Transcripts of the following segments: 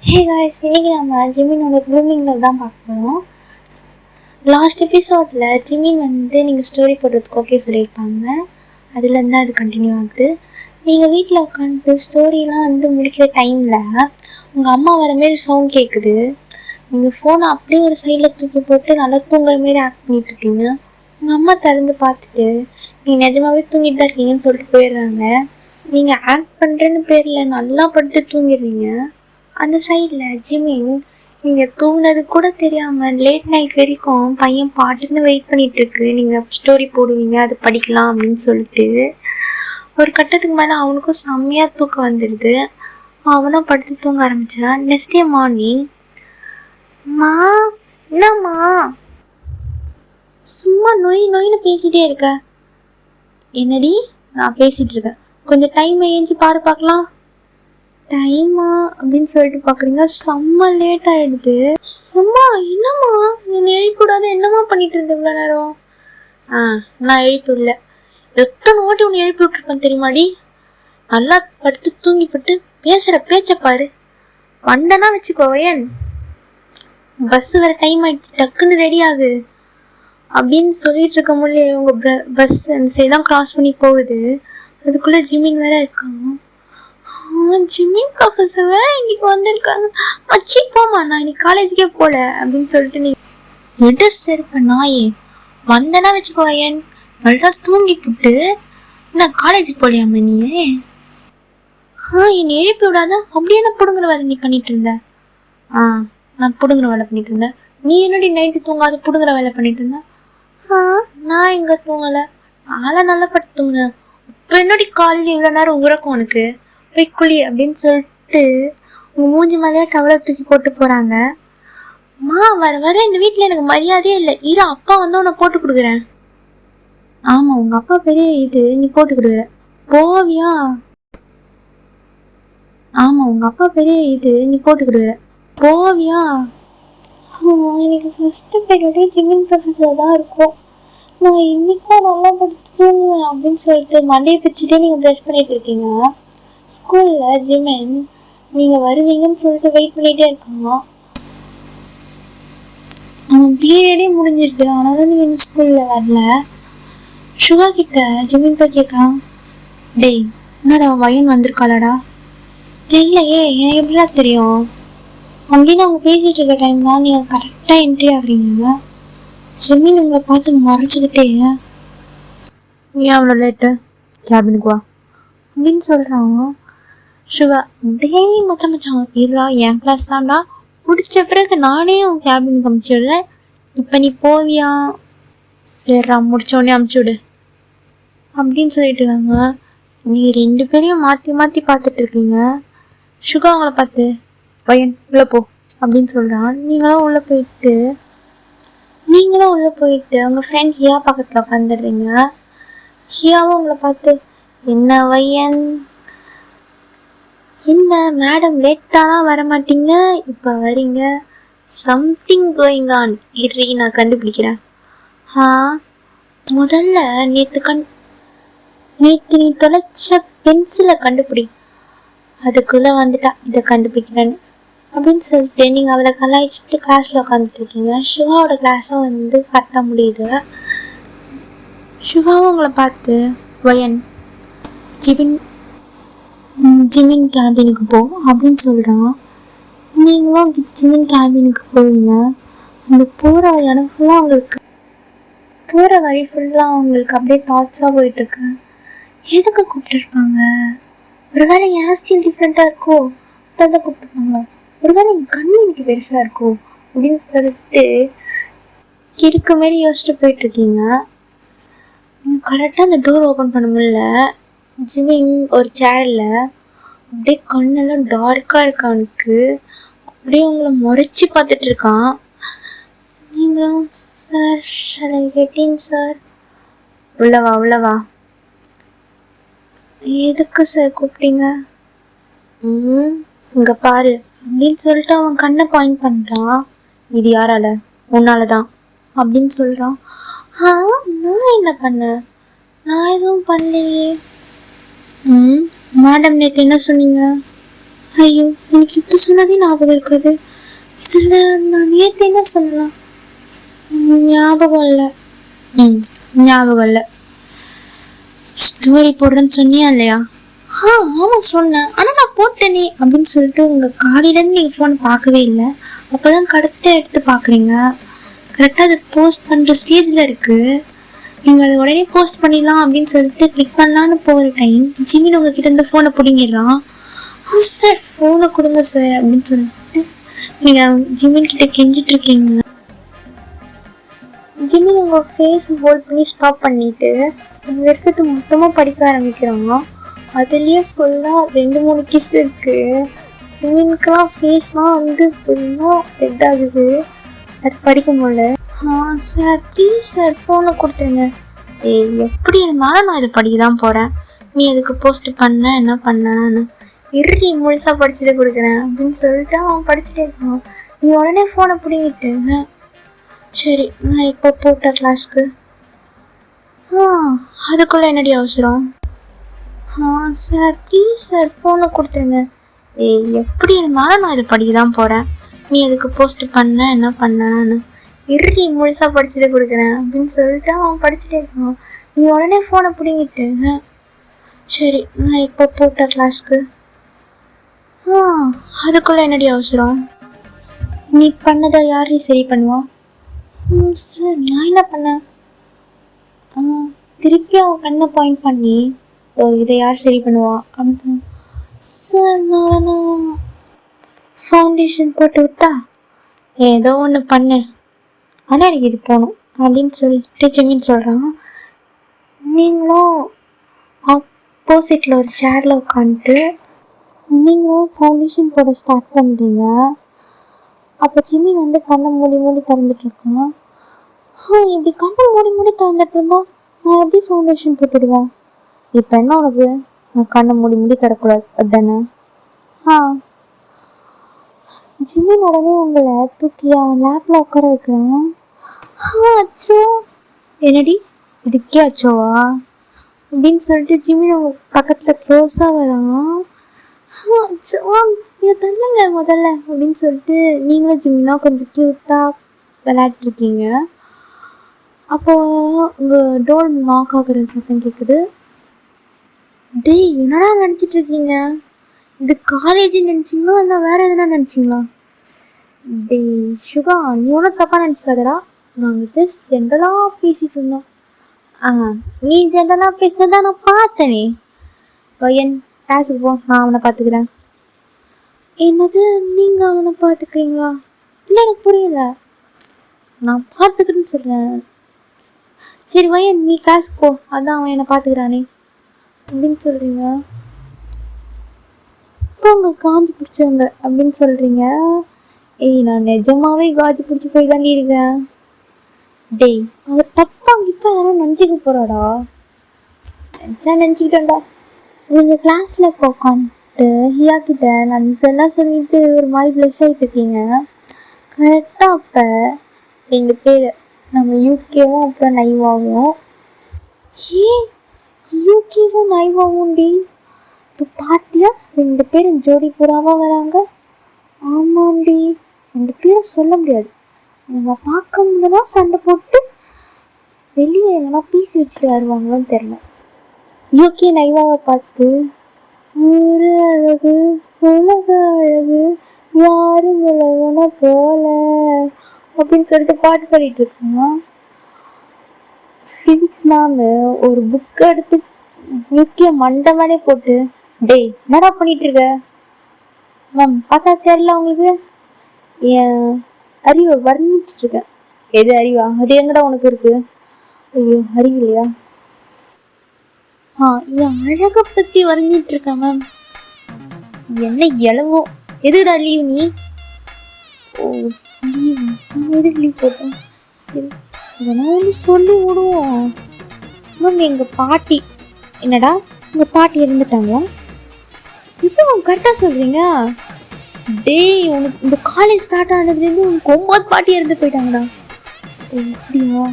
Hey guys, இன்னைக்கு நம்ம ஜிமினோட க்ரூமிங்கில் தான் பார்க்க போகிறோம். லாஸ்ட் எபிசோடில் ஜிமின் நீங்கள் ஸ்டோரி போடுறதுக்கு ஓகே சொல்லியிருப்பாங்க. அதுலேருந்து தான் அது கண்டினியூ ஆகுது. நீங்கள் வீட்டில் உட்காந்து ஸ்டோரிலாம் முடிக்கிற டைமில் உங்கள் அம்மா வர மாரி சவுண்ட் கேட்குது. நீங்கள் ஃபோனை அப்படியே ஒரு சைடில் தூக்கி போட்டு நல்லா தூங்குற மாரி ஆக்ட் பண்ணிட்டுருக்கீங்க. உங்கள் அம்மா திறந்து பார்த்துட்டு நீங்கள் நிஜமாகவே தூங்கிட்டு தான் இருக்கீங்கன்னு சொல்லிட்டு போயிடுறாங்க. நீங்கள் ஆக்ட் பண்ணுறேன்னு பேரில் நல்லா படுத்து தூங்கிடுறீங்க. அந்த சைடில் ஜிமின் நீங்கள் தூங்கினது கூட தெரியாமல் லேட் நைட் வரைக்கும் பையன் பாட்டுன்னு வெயிட் பண்ணிகிட்ருக்கு. நீங்கள் ஸ்டோரி போடுவீங்க, அது படிக்கலாம் அப்படின்னு சொல்லிட்டு ஒரு கட்டத்துக்கு மேலே அவனுக்கும் செம்மையாக தூக்கம் வந்துடுது. அவனும் படுத்து தூங்க ஆரம்பிச்சிடான். நெக்ஸ்ட் டே மார்னிங், மா என்னம்மா சும்மா நொயின்னு பேசிகிட்டே இருக்க? என்னடி நான் பேசிகிட்டு இருக்கேன், கொஞ்சம் டைம் ஏஞ்சி பாரு பார்க்கலாம். டைமா அப்படின்னு சொல்லிட்டு பார்க்குறீங்க, செம்ம லேட் ஆகிடுது. அம்மா என்னம்மா நீ எழுப்பிவிடாத, என்னம்மா பண்ணிட்டு இருந்தேன் இவ்வளோ நேரம்? நான் எழுப்பிவிடல, எத்தனை ஓட்டி உன்னை எழுப்பி விட்டுருப்பேன் தெரியுமாடி? நல்லா படுத்து தூங்கிப்பட்டு பேசுகிற பேச்சை பாரு. வந்தனா வச்சுக்கோ ஏன், பஸ்ஸு வேறு டைம் ஆகிடுச்சு, டக்குன்னு ரெடி ஆகு அப்படின்னு சொல்லிட்டு இருக்க முடியல. உங்கள் பஸ் அந்த சைடு தான் க்ராஸ் பண்ணி போகுது. அதுக்குள்ளே ஜிமின் வேற இருக்காங்க. ஜிமின் ப்ரொஃபஸர் வேற இன்னைக்கு வந்திருக்காங்க. மச்சி போமா, நான் இன்னைக்கு காலேஜுக்கே போல அப்படின்னு சொல்லிட்டு நீ எடு சரிப்ப நாயே, வந்தனா வச்சுக்கோ ஏன், நல்லா தூங்கி புட்டு நான் காலேஜுக்கு போலியாம நீ? என்னை எழுப்பி விடாத, அப்படியே நான் பிடுங்குற வேலை நீ பண்ணிட்டு இருந்த? நான் பிடுங்குற வேலை பண்ணிட்டு இருந்தேன். நீ என்னடி நைட்டு தூங்காத பிடுங்குற வேலை பண்ணிட்டு இருந்த? நான் எங்க தூங்கலை, நாளை நல்லா படுத்து தூங்குனேன். இப்போ என்னடி காலையில் இவ்வளோ நேரம் உறக்கம் உனக்கு? போய் குழி அப்படின்னு சொல்லிட்டு உங்கள் மூஞ்சி மேலேயே டவலை தூக்கி போட்டு போகிறாங்க. வர வர இந்த வீட்டில் எனக்கு மரியாதையே இல்லை. இரு, அப்பா வந்து உன்னை போட்டு கொடுக்குறேன். ஆமாம், உங்கள் அப்பா பெரிய இது, நீ போட்டு கொடுக்குற போவியா? ஆமாம், உங்கள் அப்பா பெரிய இது, நீ போட்டு கொடுக்குற போவியா? எனக்கு ஃபஸ்ட்டு பீரியடே ஜிமின் ப்ரொஃபஸர் தான் இருக்கும். நான் இன்னைக்கும் நல்லா படிச்சு தூங்குவேன் அப்படின்னு சொல்லிட்டு மண்டையை பிச்சுட்டே நீங்கள் ப்ரெஷ் பண்ணிட்டு இருக்கீங்க. ஸ்கூலில் ஜிமின் நீங்கள் வருவீங்கன்னு சொல்லிட்டு வெயிட் பண்ணிகிட்டே இருக்காங்க. அவன் பீரியடே முடிஞ்சிருது, ஆனாலும் நீங்கள் இன்னும் ஸ்கூலில் வரல. சுகா கிட்ட ஜிமின் போய் கேட்குறான், டேய் என்னடா வயன் வந்திருக்காளடா? தெரியலையே, எனக்கு எப்படிடா தெரியும் அப்படின்னு அவங்க பேசிகிட்டு இருக்க டைம் தான் நீங்கள் கரெக்டாக என்ட்ரி ஆகுறீங்க. ஜிமின் உங்களை பார்த்து மறைச்சிக்கிட்டே, ஏன் அவ்வளோ லேட்டு, கேபினுக்கு வா அப்படின்னு சொல்கிறாங்க. சுகா, டேய் மச்சான் இல்லா, என் கிளாஸ் தான்டா, பிடிச்ச பிறகு நானே உன் கேபினுக்கு அமுச்சு விடுறேன், இப்போ நீ போவியா? சரிடா, முடிச்சோடனே அமுச்சு விடு அப்படின்னு சொல்லிட்டு இருக்காங்க. நீங்கள் ரெண்டு பேரையும் மாற்றி மாற்றி பார்த்துட்டு இருக்கீங்க. சுகா அவங்கள பார்த்து, பையன் உள்ளே போ அப்படின்னு சொல்கிறான். நீங்களும் உள்ளே போயிட்டு உங்கள் ஃப்ரெண்ட் ஹியா பக்கத்தில் உட்காந்துடுறீங்க. ஹியாவும் உங்களை பார்த்து, என்ன வையன், என்ன மேடம் லேட்டாக தான் வர மாட்டீங்க, இப்போ வரீங்க, சம்திங் கோயிங் ஆன், இரு நான் கண்டுபிடிக்கிறேன். முதல்ல நேற்று நீ தொலைச்ச பென்சிலை கண்டுபிடி, அதுக்குள்ளே வந்துட்டா இதை கண்டுபிடிக்கிறேன்னு அப்படின்னு சொல்லிட்டு நீங்கள் அவளை கலாய்ச்சிட்டு கிளாஸில் உட்காந்துட்ருக்கீங்க. சுகாவோட கிளாஸும் கரெக்டாக முடியுது. சுகாவும் உங்களை பார்த்து, வயன் ஜிமின் கேபினுக்கு போ அப்படின்னு சொல்கிறான். நீங்களும் ஜிமின் கேபினுக்கு போவீங்க. அந்த போகிற வழி ஃபுல்லாக அவங்களுக்கு அப்படியே தாட்ஸாக போயிட்டுருக்கு. எதுக்கு கூப்பிட்டுருப்பாங்க? ஒருவேளை என் ஸ்டைல் டிஃப்ரெண்ட்டாக இருக்கோ, அதை கூப்பிட்டுருப்பாங்க. ஒருவேளை என் கண்ணு எனக்கு பெருசாக இருக்கோ அப்படின்னு சொல்லிட்டு கிறுக்கு மாரி யோசிச்சுட்டு போயிட்டுருக்கீங்க. கரெக்டாக அந்த டோர் ஓப்பன் பண்ண முடியல. ஜிமின் ஒரு சேரில் அப்படியே கண்ணெல்லாம் டார்க்காக இருக்கு அவனுக்கு, அப்படியே உங்களை முறைச்சி பார்த்துட்டு இருக்கான். நீங்களும் sir shall I get in sir? உள்ளவா எதுக்கு சார் கூப்பிட்டீங்க? இங்கே பாரு அப்படின்னு சொல்லிட்டு அவன் கண்ணை பாயிண்ட் பண்ணுறான். இது யாரால? உன்னால தான் அப்படின்னு சொல்கிறான். நான் என்ன பண்ணேன்? நான் எதுவும் பண்ணலையே. மேடம் நேற்று என்ன சொன்னீங்க? ஐயோ, எனக்கு இப்போ சொன்னதே ஞாபகம் இருக்காது. இதில் நான் நேற்று என்ன சொல்லலாம்? ஞாபகம் இல்லை. ஞாபகம் இல்லை. ஸ்டோரி போடுறேன்னு சொன்னியா இல்லையா? ஆமாம் சொன்னேன், ஆனால் நான் போட்டேனே அப்படின்னு சொல்லிட்டு உங்கள் காலையிலேருந்து நீங்கள் ஃபோன் பார்க்கவே இல்லை. அப்போ தான் கடத்தை எடுத்து பார்க்குறீங்க. கரெக்டாக அதை போஸ்ட் பண்ணுற ஸ்டேஜில் இருக்குது. நீங்கள் அதை உடனே போஸ்ட் பண்ணிடலாம் அப்படின்னு சொல்லிட்டு கிளிக் பண்ணலான்னு போகிற டைம் ஜிமின் உங்ககிட்ட இந்த ஃபோனை பிடிங்கிடுறான். சார் ஃபோனை கொடுங்க சார் அப்படின்னு சொல்லிட்டு நீங்கள் ஜிமின் கிட்ட கெஞ்சிட்டு இருக்கீங்க. ஜிமின் உங்கள் ஃபேஸ் ஹோல்ட் பண்ணி ஸ்டாப் பண்ணிவிட்டு அங்கே இருக்கிறது மொத்தமாக படிக்க ஆரம்பிக்கிறாங்க. அதுலேயே ஃபுல்லாக 2-3 கிஸ் இருக்குது. ஜிமினுக்கெலாம் ஃபேஸ்லாம் வந்து ஃபுல்லாக ரெட் ஆகுது. அது படிக்க முடியல. சார் ப்ளீஸ் சார் ஃபோனை கொடுத்துருங்க. எப்படி இருந்தாலும் நான் இதை படிக்க தான் போகிறேன். நீ அதுக்கு போஸ்ட் பண்ண என்ன பண்ணேன்னு இறுதி முழுசாக படிச்சுட்டு கொடுக்குறேன் அப்படின்னு சொல்லிட்டு அவன் படிச்சுட்டே இருக்கான். நீ உடனே ஃபோனை பிடிங்கிட்டு சரி நான் இப்போ போட்ட கிளாஸ்க்கு. அதுக்குள்ளே என்னடி அவசரம்? சார் ப்ளீஸ் சார் ஃபோனை கொடுத்துருங்க. எப்படி இருந்தாலும் நான் இதை படிக்க தான் போகிறேன். நீ அதுக்கு போஸ்ட் பண்ண என்ன பண்ணேன்னு இறுதி முழுசாக படிச்சுட்டு கொடுக்குறேன் அப்படின்னு சொல்லிட்டு அவன் படிச்சுட்டே இருக்கான். நீ உடனே ஃபோனை பிடிங்கிட்டு சரி நான் இப்போ போட்ட கிளாஸ்க்கு. அதுக்குள்ளே என்னடி அவசரம்? நீ பண்ணதை யார் சரி பண்ணுவா? சார் நான் என்ன பண்ணேன்? திருப்பி அவன் கண்ணை பாயிண்ட் பண்ணி இதை யார் சரி பண்ணுவா அப்படின்னு சொன்னான். சார் நான் ஃபவுண்டேஷன் போட்டு விட்டா ஏதோ ஒன்று பண்ணேன், ஆனால் எனக்கு இது போகணும் அப்படின்னு சொல்லிட்டு ஜிமின் சொல்கிறான். நீங்களும் ஆப்போசிட்டில் ஒரு ஷேரில் உட்காந்துட்டு நீங்களும் ஃபவுண்டேஷன் போட ஸ்டார்ட் பண்ணுறீங்க. அப்போ ஜிமின் வந்து கண்ணை மூடி மூடி திறந்துட்டுருக்கான். இப்படி கண்ணை மூடி மூடி திறந்துட்டு இருந்தா நான் எப்படி ஃபவுண்டேஷன் போட்டுடுவேன்? இப்போ என்ன உனக்கு? நான் கண்ணை மூடி மூடி தரக்கூடாது அதுதானே? ஜிமின் உடனே உங்களை தூக்கி அவன் லேப்பில் உட்கார வைக்கிறான். அச்சோ என்னடி இதுக்கே அச்சோவா அப்படின்னு சொல்லிட்டு ஜிமின் அவங்க பக்கத்தில் க்ளோஸாக வரான். தள்ளுங்க முதல்ல அப்படின்னு சொல்லிட்டு நீங்களும் ஜிமினா கொஞ்சம் க்யூட்டாக விளையாட்டுருக்கீங்க. அப்போது உங்கள் டோர் நாக் ஆகுற சத்தம் கேட்குது. டேய் என்னடா நினச்சிட்ருக்கீங்க? இது காலேஜ் நினச்சிங்களா இல்லை வேறு எதுனா நினச்சிங்களா? டேய் சுகா நீ ஒன்றும் தப்பாக நினச்சிக்காதடா, நாங்கள் ஜஸ்ட் ஜென்ரலாக பேசிகிட்டு இருந்தோம். நீ ஜென்ரலாக பேசினதான் நான் பார்த்தேனே. என் கிளாஸுக்கு போ, நான் அவனை பார்த்துக்கிறேன். என்னது நீங்கள் அவனை பார்த்துக்கிறீங்களா? இல்லை எனக்கு புரியல. நான் பார்த்துக்கிறேன்னு சொல்கிறேன். சரி வையன் நீ கிளாஸுக்கு போ, அதான் அவன் என்னை பார்த்துக்கிறானே அப்படின்னு சொல்கிறீங்க. இப்போ உங்க காஞ்சி பிடிச்சவங்க அப்படின்னு சொல்கிறீங்க. நான் நிஜமாவே காஜி பிடிச்சி போய் தாண்டி இருக்கேன். டேய் அவர் தப்பாங்க இப்போ யாரும் நினச்சிக்க போகிறாடா. நினச்சிக்கிட்டேன்டா. நீங்கள் கிளாஸில் இப்போ உட்காந்துட்டு ஹியா கிட்ட நான் இதெல்லாம் சொல்லிட்டு ஒரு மாதிரி ப்ளஷ் ஆகிட்டு இருக்கீங்க. கரெக்டாக அப்போ 2 பேர் நம்ம யூகேவும் அப்புறம் நைவாவும். யூகேவும் நைவாவும் டி இப்போ பார்த்தியா 2 பேரும் ஜோடி புறாவாக வராங்க. ஆமாண்டி 2 பேரும் சொல்ல முடியாது. நம்ம பார்க்க முடியும்னா சண்டை போட்டு வெளியே எங்கன்னா பீஸ் வச்சுட்டு வருவாங்களோன்னு தெரில. யூகே நைவாவை பார்த்து ஒரு அழகு உலக அழகு யாரும் உலகன போல அப்படின்னு சொல்லிட்டு பாட்டு பாடிட்டு இருக்காங்க. ஃபிசிக்ஸ் மேம் ஒரு புக் எடுத்து யூகே மண்டை மேலே போட்டு டேய் என்னடா பண்ணிட்டு இருக்க மேம் பார்த்தா தெரியல உங்களுக்கு? என் அறிவை வர்ணிச்சுட்டு இருக்கேன். எது அறிவா? அது எங்கடா உனக்கு இருக்கு? ஐயோ அறிவு இல்லையா? என் அழகை பற்றி வரைஞ்சிட்டு இருக்கேன் மேம். என்ன எளவோ எதுடா லீவ் நீ? ஓ லீவ், எதுக்கு லீவ் போட்டேன்? சரி இதெல்லாம் வந்து சொல்லி விடுவோம். மேம் எங்கள் பாட்டி. என்னடா உங்கள் பாட்டி இறந்துட்டாங்களா? இப்போ கரெக்டாக சொல்கிறீங்க. டேய் உனக்கு இந்த காலேஜ் ஸ்டார்ட் ஆனதுலேருந்து உனக்கு 9 பாட்டி இறந்து போயிட்டாங்கடா. அப்படியா?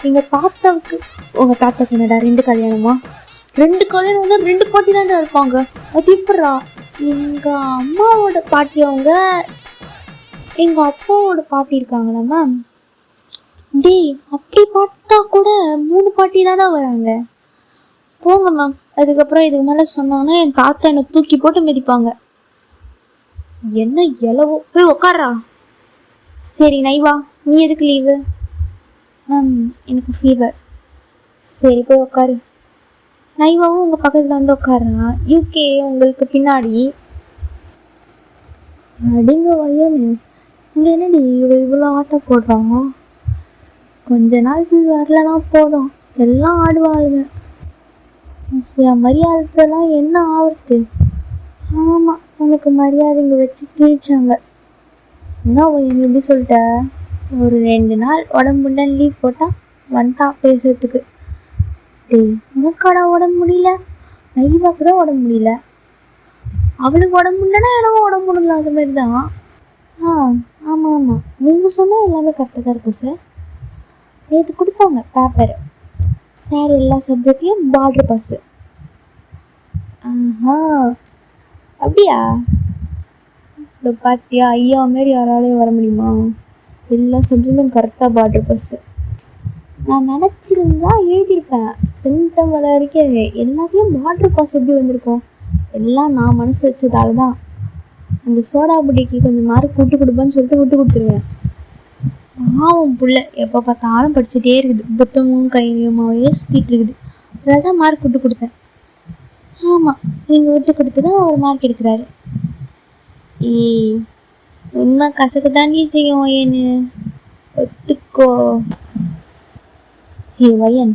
எங்கள் தாத்தாவுக்கு உங்கள் தாத்தாவுக்கு என்னடா 2 கல்யாணமா? 2 கல்யாணம் வந்து 2 பாட்டி தான்டா இருப்பாங்க. அது எப்படா? எங்கள் அம்மாவோட பாட்டி அவங்க எங்கள் அப்பாவோட பாட்டி இருக்காங்களா மேம். டேய், அப்படி பார்த்தா கூட 3 பாட்டி தானே வராங்க. போங்க மேம். அதுக்கப்புறம் இதுக்கு மேலே சொன்னாங்கன்னா என் தாத்தா என்னை தூக்கி போட்டு மிதிப்பாங்க. என்ன எலவோ, போய் உக்காரா. சரி நைவா, நீ எதுக்கு லீவு? மேம் எனக்கு ஃபீவர். சரி போய் உக்காரு. நைவாவும் உங்கள் பக்கத்தில் வந்து உட்காருங்க. யூகே உங்களுக்கு பின்னாடி. அடிங்க வயனு, இங்கே என்னடி இவ்வளோ ஆட்டம் போடுறாங்க? கொஞ்ச நாள் வரலனா போதும், எல்லாம் ஆடுவாளுங்க. என் மரியாதைலாம் என்ன ஆகுறது? ஆமாம், உனக்கு மரியாதைங்க வச்சு கிழிச்சாங்க. என்ன வயன் எப்படி சொல்லிட்ட? ஒரு 2 நாள் உடம்புன்னு லீவ் போட்டால் வந்துட்டா பேசுறதுக்கு. டேய், உனக்காடா உடம்பு முடியல? நைவாக்கு தான் உடம்பு முடியல. அவளுக்கு உடம்பு முடியலன்னா எனக்கும் உடம்பு முடியல. அது மாதிரி தான். ஆமாம் ஆமாம், நீங்கள் சொன்னால் எல்லாமே கரெக்டாக தான் இருக்கும் சார். நேற்று கொடுப்பாங்க பேப்பரு. சார் எல்லா சப்ஜெக்ட்லேயும் பார்டர் பாஸு. ஆஹா, அப்படியா? இந்த பார்த்தியா, ஐயா மாரி யாராலையும் வர முடியுமா? எல்லா சப்ஜெக்டும் கரெக்டாக பார்டர் பாஸு. நான் நினச்சிருந்தா எழுதியிருப்பேன். சென்டம் வர வரைக்கும் எல்லாத்தையும் பார்டர் பாஸ் எப்படி வந்திருக்கும்? எல்லாம் நான் மனசு வச்சதால தான். அந்த சோடா புட்டிக்கு கொஞ்சம் மார்க் விட்டு கொடுப்பேன்னு சொல்லிட்டு விட்டு கொடுத்துருவேன். பாவம் புள்ள எப்போ பார்த்தாலும் படிச்சுட்டே இருக்குது. புத்தமும் கையுமாவே சுற்றிட்டு இருக்குது. அதான் தான் மார்க் விட்டு கொடுத்தேன். ஆமாம், நீங்கள் விட்டு கொடுத்து தான் அவர் மார்க் எடுக்கிறாரு. உண்மை கசக்கு தாண்டி செய்யும் ஏன்னு ஒத்துக்கோ. வயன்,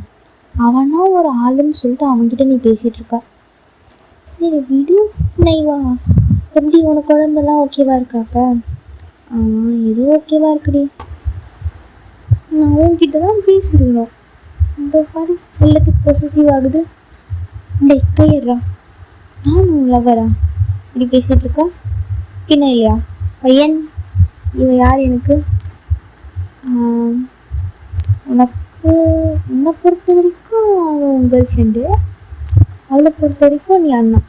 அவனா ஒரு ஆளுன்னு சொல்லிட்டு அவன்கிட்ட நீ பேசிகிட்டு இருக்கா. சரி விடு நைவா. எப்படி உனக்கு உடம்பெல்லாம் ஓகேவா இருக்காப்ப? ஏதோ ஓகேவா இருக்குடி. நான் உன்கிட்ட தான் பேசிடணும். இந்த மாதிரி சொல்லத்துக்கு பொசசிவ் ஆகுது. டே கையிடுறா. நான் லவ்வரா இப்படி பேசிகிட்டு இருக்கா? பின்ன இல்லையா? பையன் இவன் யார் எனக்கு? உன்னை பொறுத்த வரைக்கும் அவன் உன் கேர்ள் ஃப்ரெண்டு. அவளை பொறுத்த வரைக்கும் நீ அண்ணா.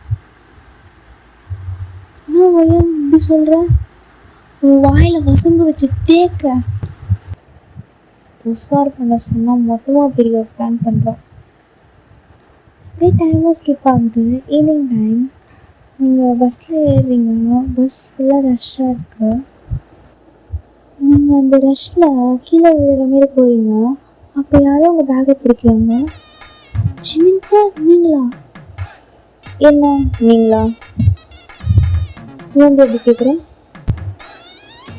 நான் பையன் இப்படி சொல்கிற? உன் வாயில் வசம்பு வச்சு தேக்க. உஷார் பண்ண சொன்னால் மொத்தமாக பெரிய பிளான் பண்ணுறோம். அப்படியே டைமும் ஸ்கிப் ஆகுது. Evening time. நீங்கள் பஸ்ஸில் ஏறுறீங்க. பஸ் ஃபுல்லாக ரஷ்ஷாக இருக்குது. நீங்கள் அந்த ரஷ்ஷில் கீழே விழுற மாரி போகிறீங்க. அப்போ யாரும் உங்கள் பேக்கை பிடிக்கிறாங்க. ஜிமின் சார் நீங்களா? என்ன நீங்களா? ஏன் எப்படி கேட்குறேன்?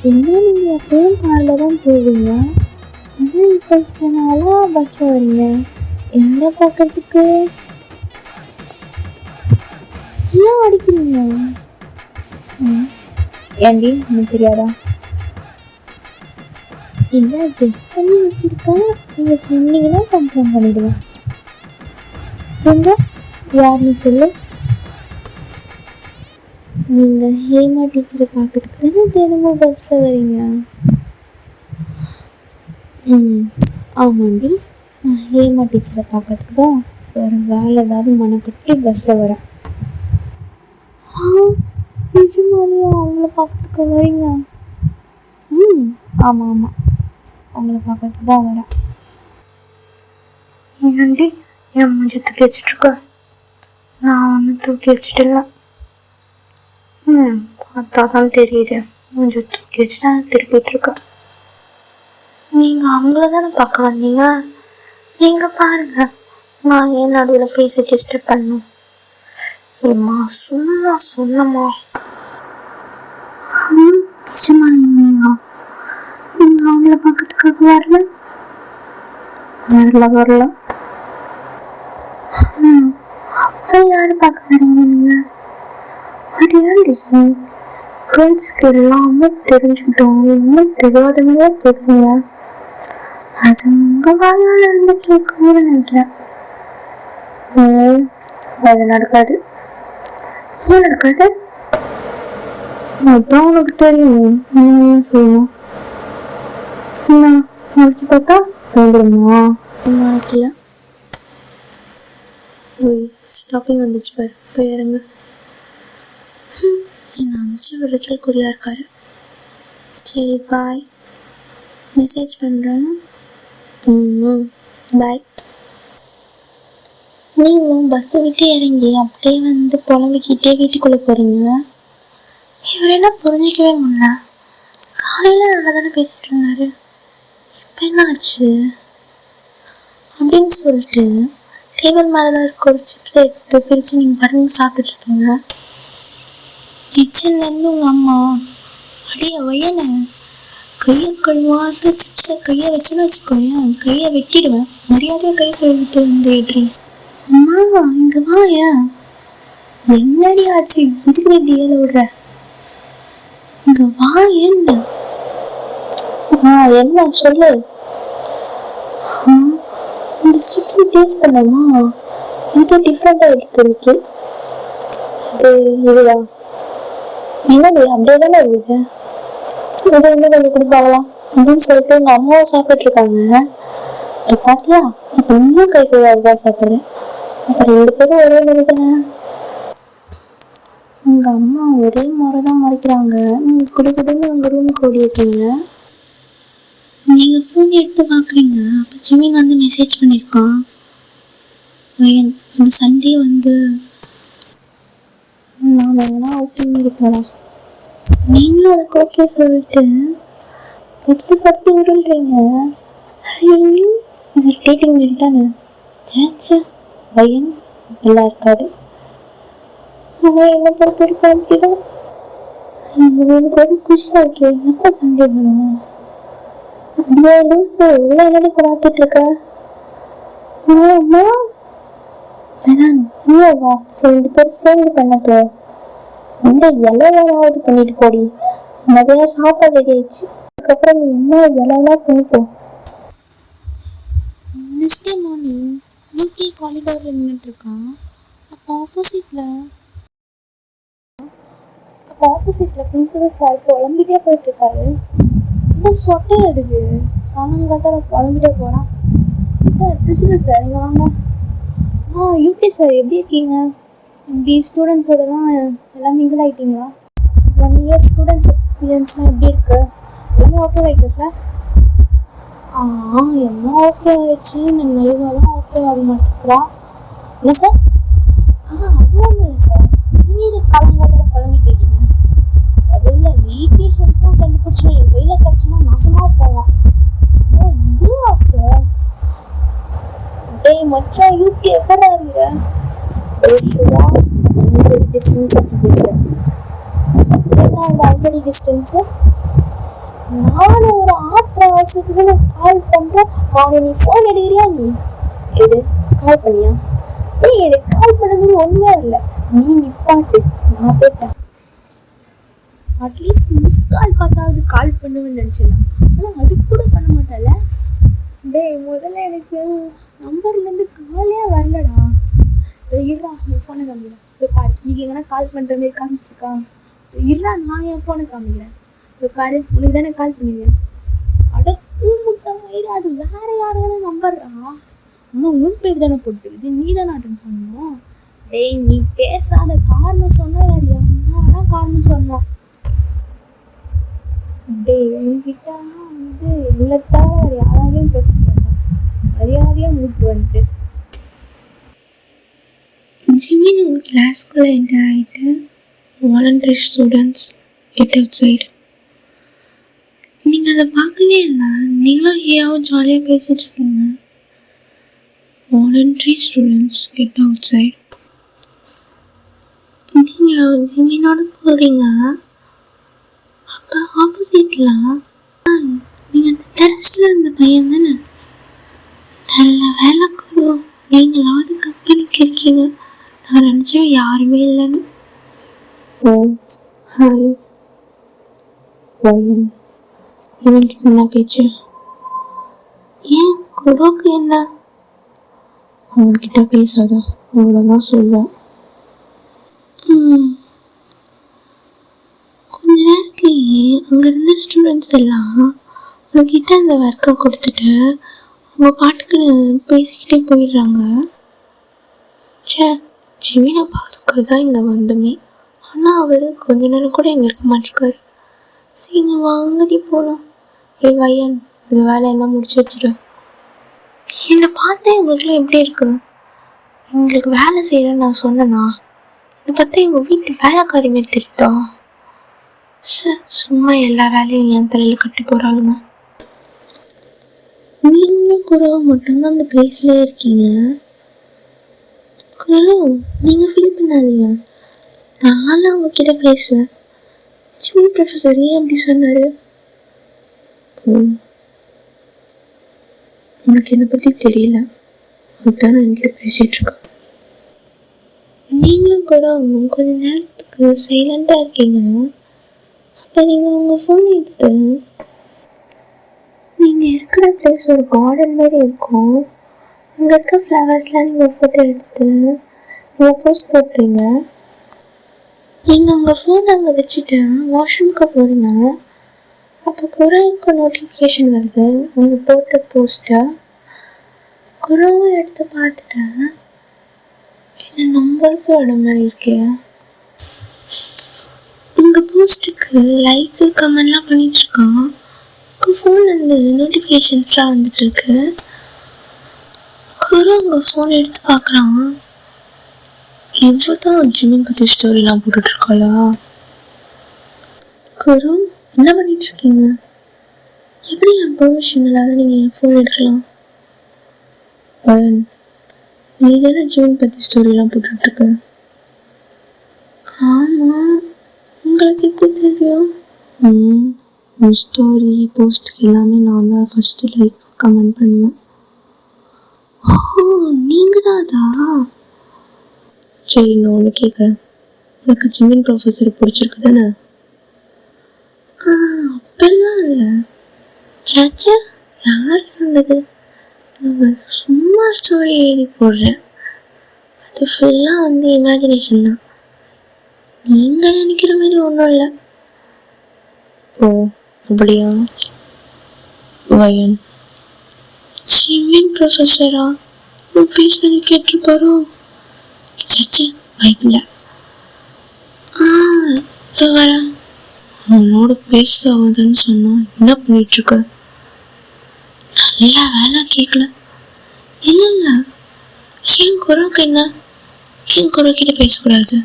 என்ன நீங்கள் எப்பவும் காரில் தான் போவீங்க, ஆனால் இப்போ இஷ்டனால பஸ்ஸில் வரீங்க. யாரை பார்க்கறதுக்கு? ஏன் அடிக்கிறீங்க? ஏண்டி உங்களுக்கு தெரியாதா? இல்லை, கெஸ் பண்ணி வச்சுருக்கேன். நீங்கள் சொன்னீங்கன்னா கன்ஃபார்ம் பண்ணிடுவேன். எங்க யாருன்னு சொல்லு. நீங்கள் ஹேமா டீச்சரை பார்க்கறதுக்கு தானே தினமும் பஸ்ஸில் வரீங்க? ஆமாண்டி, நான் ஹேமா டீச்சரை பார்க்கறதுக்கு தான் வேறு வேலை ஏதாவது மனக்கட்டி பஸ்ஸில் வரேன். நிஜமாலையா அவங்கள பார்க்கறதுக்கு வரீங்க? ஆமாம் ஆமாம், அவங்கள பார்க்கறதுக்கு தான் வரேன். ஏன்டி என் மூஞ்சி தூக்கி வச்சிட்ருக்க? நான் ஒன்றும் தூக்கி வச்சுட்டு இல்லை. பார்த்தா தான் தெரியுது, மூஞ்சி தூக்கி வச்சுட்டு திருப்பிட்டுருக்கேன். நீங்கள் அவங்கள தானே பார்க்க வந்தீங்க, நீங்கள் பாருங்க. நான் ஏன் நடுவில் பேசி டிஸ்டர்ப் பண்ணணும்? ஏம்மா சும்மா சொன்னம்மா. நிஜமா இல்லையா? நீங்கள் அவங்கள பார்க்கறதுக்காக வரல? வரல. அப்புறம் யாரை பார்க்க வரீங்க நீங்கள்? அது ஏன்டி கேர்ள்ஸுக்கு எல்லாமே தெரிஞ்சுக்கிட்டோம், இன்னும் தெரியாதவங்களே கேட்குறீங்க. அது உங்கள் வாயால் இருந்து கேட்கணும்னு நினைக்கிறேன். அது நடக்காது. ஏன் நடக்காது? அதான் உனக்கு தெரியுமே, நான் ஏன் சொல்லணும்? என்ன முடிச்சு பார்த்தா பயந்துருமா? நினைக்கல. ஓய், ஸ்டாப்பிங் வந்துச்சு பாரு, போய் இறங்க. எங்கள் அம்மா விடத்துல குறியாக இருக்காரு. சரி பாய், மெசேஜ் பண்ணுறேன். பாய். நீங்களும் பஸ்ஸை விட்டு இறங்கி அப்படியே வந்து புலம்பிக்கிட்டே வீட்டுக்குள்ளே போகிறீங்க. இவர் என்ன புரிஞ்சிக்கவே முடியல. காலையில் நல்லா தானே பேசிகிட்டு இருந்தாரு, இப்போ என்ன ஆச்சு அப்படின்னு சொல்லிட்டு டேபிள் மேலே இருக்க ஒரு சிப்ஸை எடுத்து பிரித்து நீங்கள் படங்கு சாப்பிட்டுருக்கீங்க. கிச்சன்லேருந்து உங்கள் அம்மா, அடியே வயனை கையை கழுவாத சிப்ஸை கையை வச்சுன்னு வச்சுக்கோயேன், கையை வெட்டிடுவேன், மரியாதையாக கை கழுவிட்டு வந்து ஏற்றி. அம்மா இங்கே வா. ஏன் என்னடி ஆச்சு, இதுக்கு இப்படி ஏழை விடுற? இங்கே வா. என்ன என்ன சொல்லு. இந்த சிப்ஸ் டேஸ்ட் பண்ணாமா, இது டிஃப்ரெண்டாக இருக்கு. இதுவா என்னது அப்படியே தானே இருக்குது, இதை இன்னும் கொஞ்சம் கொடுப்பாங்களாம் அப்படின்னு சொல்லிட்டு எங்கள் அம்மாவும் சாப்பிட்டுருக்காங்க. இப்போ பார்த்தியா, இப்போ இன்னும் கை கழுவாதுதான் சாப்பிட்றேன். அப்புறம் 2 பேரும் ஒரே மாதிரி தானே. உங்கள் அம்மா ஒரே முறை தான் முறைக்கிறாங்க. நீங்கள் கொடுக்குறதுன்னு உங்கள் ரூமுக்கு ஓடிட்டீங்க. நீங்கள் ஃபோன் எடுத்து பார்க்குறீங்க. அப்போ ஜிமின் வந்து மெசேஜ் பண்ணியிருக்கான், அந்த சண்டே வந்து நான் எங்கன்னா அவுட்டிங் மாரி போகலாம். நீங்களும் அதுக்கு ஓகே சொல்லிட்டு படுத்து விடுறீங்க. இது டேட்டிங் மாரி தானே. சேச்சா பையன் நல்லா இருக்காது. அவன் என்ன பொறுத்த வரைக்கும் அப்படிதான். எனக்கு ஒரு குஷியாக இருக்கு. எப்போ சண்டே பண்ணுவோம்? அப்படியே லூஸு இவ்வளோ என்னடி பார்த்துட்டு இருக்க? அம்மா வேணாம், நீயே வா, 2 பேர் சேர்ந்து பண்ணதோ இந்த இலவாவது பண்ணிட்டு போடி. மதியம் சாப்பாடு ரெடி ஆயிடுச்சு, அதுக்கப்புறம் நீ என்ன இலவா பண்ணிக்கோ. நெக்ஸ்ட் மார்னிங் யூகே காரிடாரில் நின்றுட்டு இருக்கான். அப்போ ஆப்போசிட்டில் பிரின்சிபல் சார் புலம்பிட்டே போயிட்டு இருக்காரு. இந்த சொட்டை எதுக்கு காலங்காத்தால புலம்பிட்டே போகிறான்? சார் பிரின்சிபல் சார் இங்கே வாங்க. யூகே சார் எப்படி இருக்கீங்க? இப்படி ஸ்டூடெண்ட்ஸோடலாம் எல்லாம் மிங்கிள் ஆகிட்டீங்களா? 1 இயர் ஸ்டூடெண்ட்ஸ் எக்ஸ்பீரியன்ஸ்லாம் எப்படி இருக்குது? எல்லாமே ஓகே ஆகிடுச்சு சார்? எல்லாம் ஓகே ஆகிடுச்சு. நான் நைவாக தான் ஓகே ஆக மாட்டேங்கிறா. இல்லை சார்? அது ஒன்றும் இல்லை சார். நீங்கள் இது காலங்காலத்தில் குழம்பிட்டு இருக்கீங்க. அது இல்லை, இந்த ஈக்குவேஷன்ஸ்லாம் கண்டுபிடிச்சி என் கையில் கிடச்சுன்னா நாசமாக போவோம். இதுவா சார்? டேய் மச்சான், யூகே எப்படா இருங்க? பேசுதா 100 டிஸ்டன்ஸ் ஆஃப் பேச. ஏன்னா அந்த 5 டிஸ்டன்ஸு நானும் ஒரு அவசரத்துக்கு நான் கால் பண்ணுறேன். அவனை நீ ஃபோன் எடுக்கிறியா? நீ எடு கால் பண்ணியா? ஏய் எனக்கு கால் பண்ணும்போது ஒன்றுமே இல்லை. நீ நிப்பாட்டு, நான் பேசுகிறேன். அட்லீஸ்ட் மிஸ் கால் பார்த்தாவது கால் பண்ணுவேன்னு நினச்சிடலாம். ஆனால் அது கூட பண்ண மாட்டால. டேய் முதல்ல எனக்கு நம்பர்லேருந்து காலே வரலடா. இருடா என் ஃபோனை காமிக்கிறேன். இப்போ பாரு, நீங்கள் எங்கன்னா கால் பண்ணுற மாரி காமிச்சிருக்கா? இருடா நான் என் ஃபோனை காமிக்கிறேன். இப்போ பாரு, உனக்கு தானே கால் பண்ணிடுறேன். அட முட்டம் வயிறு, அது வேறு யாரோட நம்பர்றா. ஆனால் உன் பேர் தானே போட்டுருக்குது, நீ தானே அட்டன் பண்ணணும். டேய் நீ பேசாத, காரணம் சொன்னால் அது யாருன்னா காரணம் சொன்னான். டேய் உன்கிட்ட வந்து என்னை தவிர வேறு யாராலையும் பேச முடியாதா? மரியாதையாக மூட்டு வந்துட்டு ஜிமின் உங்கள் கிளாஸ்க்குள்ளே என்டர் ஆகிட்டு voluntary students get out side. நீங்கள் அதை பார்க்கவே இல்லை. நீங்களும் ஏயாவும் ஜாலியாக பேசிகிட்டு இருக்கீங்க. Voluntary students get out side. நீங்கள் ஜிமினோட போகிறீங்க. அப்போ ஆப்போசிட்டில் நீங்கள் அந்த டெரஸில் இருந்த பையன் தானே? நல்ல வேலை கூட நீங்களாவது கம்பெனிக்கு இருக்கீங்க. நான் நினச்சேன் யாருமே இல்லைன்னு. ஓ ஹாய் பையன், இவன்கிட்ட என்ன பேச்சு? ஏன் குரோக்கு என்ன? அவன்கிட்ட பேசாத, அவ்வளோதான் சொல்லுவேன். கொஞ்ச நேரத்துலேயே அங்கே இருந்த ஸ்டூடெண்ட்ஸ் எல்லாம் உங்ககிட்ட அந்த ஒர்க்கை கொடுத்துட்டு அவங்க பாட்டுக்கு பேசிக்கிட்டே போயிடுறாங்க. சே, ஜிமினை பார்த்துக்க தான் இங்கே வந்தோமே, ஆனால் அவர் கொஞ்ச நேரம் கூட இங்கே இருக்க மாட்டிருக்காரு. சரி வாங்கடி போகலாம். வையன் இந்த வேலையெல்லாம் முடிச்சு வச்சிடு. என்னை பார்த்தேன் உங்களுக்குலாம் எப்படி இருக்கு? எங்களுக்கு வேலை செய்கிறேன்னு நான் சொன்னேன்னா என்னை பார்த்தா எங்கள் வீட்டில் வேலைக்காரி மாரி தெரியுதா? சும்மா எல்லா வேலையும் என் தலையில் கட்டி போகிறாளுங்க. நீங்களும் குறவை மட்டும்தான் அந்த பிளேஸ்லேயே இருக்கீங்க. குறவு நீங்கள் ஃபீல் பண்ணாதீங்க, நானும் அவங்கக்கிட்ட பேசுவேன். ஜிம் ப்ரொஃபஸர் ஏன் அப்படி சொன்னார்? உனக்கு என்னை பற்றி தெரியல, அதுதான் நான் என்கிட்ட பேசிகிட்ருக்கேன். நீங்களும் குறவும் கொஞ்ச நேரத்துக்கு சைலண்ட்டாக இருக்கீங்க. அப்போ நீங்கள் உங்கள் ஃபோன் எடுத்து நீங்கள் இருக்கிற பிளேஸ் ஒரு கார்டன் மாதிரி இருக்கும், அங்கே இருக்க ஃப்ளவர்ஸ்லாம் நீங்கள் ஃபோட்டோ எடுத்து நீங்கள் போஸ்ட் போட்டுறீங்க. நீங்கள் உங்கள் ஃபோன் அங்கே வச்சுட்டு வாஷ்ரூம்க்கு போகிறீங்க. அப்போ குராவுக்கு நோட்டிஃபிகேஷன் வருது நீங்கள் போட்ட போஸ்ட்டை. குராவை எடுத்து பார்த்துட்டேன், இது நம்பருக்கு வர மாதிரி இருக்கே. உங்கள் போஸ்ட்டுக்கு லைக்கு கமெண்ட்லாம் பண்ணிகிட்ருக்கான். உங்கள் ஃபோன்லேருந்து நோட்டிஃபிகேஷன்ஸ்லாம் வந்துட்டுருக்கு. குரு உங்கள் ஃபோன் எடுத்து பார்க்குறான். இவ்வளோ தான் ஜிம்மின் பற்றி ஸ்டோரிலாம் போட்டுட்ருக்காளா? குரு என்ன பண்ணிகிட்ருக்கீங்க? எப்படி என் பெர்மிஷன் இல்லாத நீங்கள் என் ஃபோன் எடுக்கலாம்? நீ தானே ஜிம்மின் பற்றி ஸ்டோரிலாம் போட்டுட்ருக்க? ஆமாம், உங்களுக்கு எப்படி தெரியும்? ஸ்டோரி போஸ்ட்டுக்கு எல்லாமே நான் தான் ஃபஸ்ட்டு லைக் கமெண்ட் பண்ணுவேன். ஓ நீங்கள் தான் அதா? சரி நான் ஒன்று கேட்குறேன், உனக்கு ஜிம்மின் ப்ரொஃபஸர் பிடிச்சிருக்கு தானே? அப்பெல்லாம் இல்லை. சாச்சா யார் சொன்னது? சும்மா ஸ்டோரி எழுதி போடுறேன், அது ஃபுல்லாக இமேஜினேஷன் தான். நீங்கள் நினைக்கிற மாதிரி ஒன்றும் இல்லை. ஓ அப்படியா? வயன் ஜிம்மின் ப்ரொஃபஸரா? பேசுனது கேட்டிருப்பாரோ? சச்சு வாய்ப்பில்லை. வரேன். அவனோட பேசாதுன்னு சொன்னான். என்ன பண்ணிட்டுருக்க? நல்ல வேலை கேட்கல. இல்லைங்க, என் குரவுக்கு என்ன? என் குரவுக்கிட்ட பேசக்கூடாது.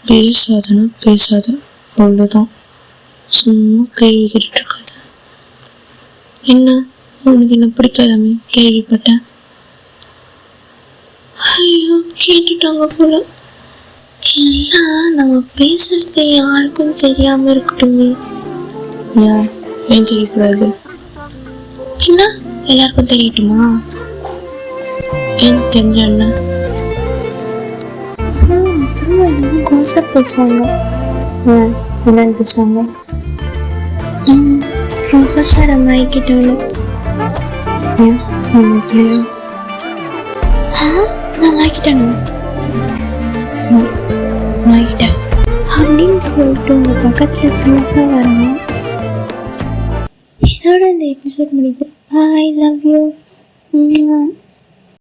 பேசாதனா பேசாத, அவ்வளோதான். சும்மா கேள்வி கேட்டுட்ருக்காது. என்ன உனக்கு என்ன பிடிக்காதாமே கேள்விப்பட்டேன். ஐயோ கேட்டுட்டாங்க போல. எல்லாம் நம்ம பேசுறது யாருக்கும் தெரியாமல் இருக்கட்டுமே. ஏன் தெரியக்கூடாது? என்ன எல்லாருக்கும் தெரியட்டுமா? ஏன் தெரிஞ்ச என்ன கான்செப்ட் பேசுவாங்க. என்னன்னு பேசுவாங்க? ப்ரொஃபஸர் அம்மாயிக்கிட்டவனு ஏன் அம்மாய்க்கலையா? நான் அம்மாய்க்கிட்டேனா? அம்மாய்க்கிட்ட அப்படின்னு சொல்லிட்டு உங்கள் பக்கத்தில் க்ளோஸாக வராங்க. இதோட இந்த எபிசோட் முடியுது. I love you.